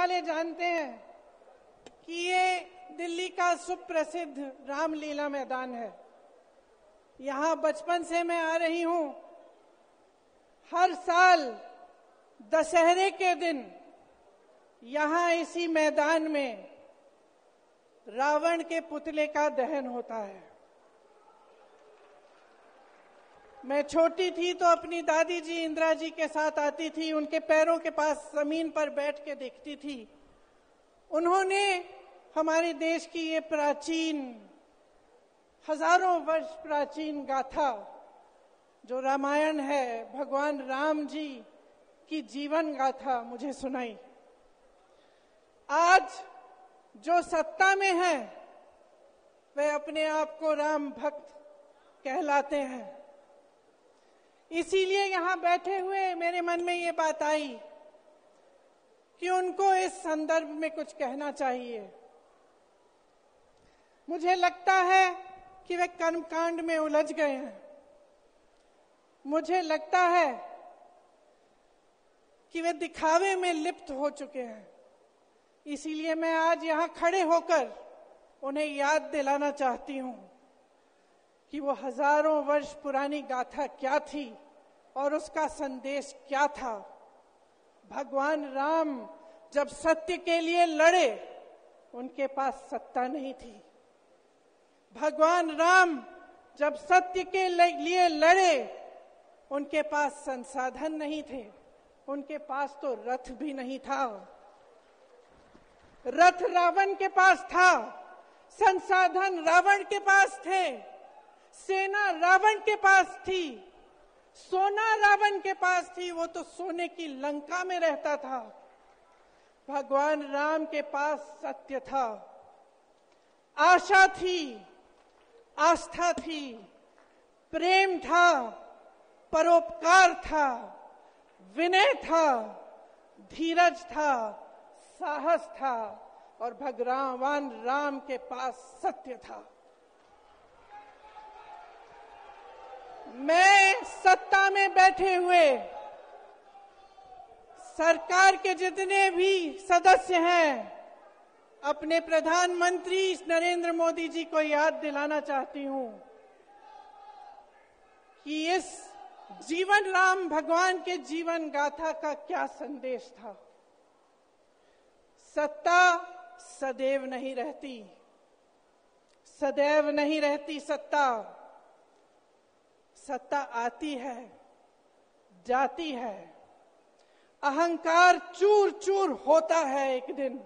वाले जानते हैं कि ये दिल्ली का सुप्रसिद्ध रामलीला मैदान है। यहाँ बचपन से मैं आ रही हूँ। हर साल दशहरे के दिन यहाँ इसी मैदान में रावण के पुतले का दहन होता है। मैं छोटी थी तो अपनी दादी जी इंदिरा जी के साथ आती थी, उनके पैरों के पास जमीन पर बैठ के देखती थी। उन्होंने हमारे देश की ये प्राचीन, हजारों वर्ष प्राचीन गाथा जो रामायण है, भगवान राम जी की जीवन गाथा मुझे सुनाई। आज जो सत्ता में है वे अपने आप को राम भक्त कहलाते हैं। इसीलिए यहाँ बैठे हुए मेरे मन में ये बात आई कि उनको इस संदर्भ में कुछ कहना चाहिए। मुझे लगता है कि वे कर्मकांड में उलझ गए हैं। मुझे लगता है कि वे दिखावे में लिप्त हो चुके हैं। इसीलिए मैं आज यहाँ खड़े होकर उन्हें याद दिलाना चाहती हूँ कि वो हजारों वर्ष पुरानी गाथा क्या थी और उसका संदेश क्या था। भगवान राम जब सत्य के लिए लड़े, उनके पास सत्ता नहीं थी। भगवान राम जब सत्य के लिए लड़े, उनके पास संसाधन नहीं थे। उनके पास तो रथ भी नहीं था। रथ रावण के पास था, संसाधन रावण के पास थे, सेना रावण के पास थी, सोना रावण के पास थी। वो तो सोने की लंका में रहता था। भगवान राम के पास सत्य था, आशा थी, आस्था थी, प्रेम था, परोपकार था, विनय था, धीरज था, साहस था और भगवान राम के पास सत्य था। मैं सत्ता में बैठे हुए सरकार के जितने भी सदस्य हैं, अपने प्रधानमंत्री नरेंद्र मोदी जी को याद दिलाना चाहती हूं कि इस जीवन राम भगवान के जीवन गाथा का क्या संदेश था। सत्ता सदैव नहीं रहती, सदैव नहीं रहती सत्ता। सत्ता आती है, जाती है, अहंकार चूर चूर होता है एक दिन।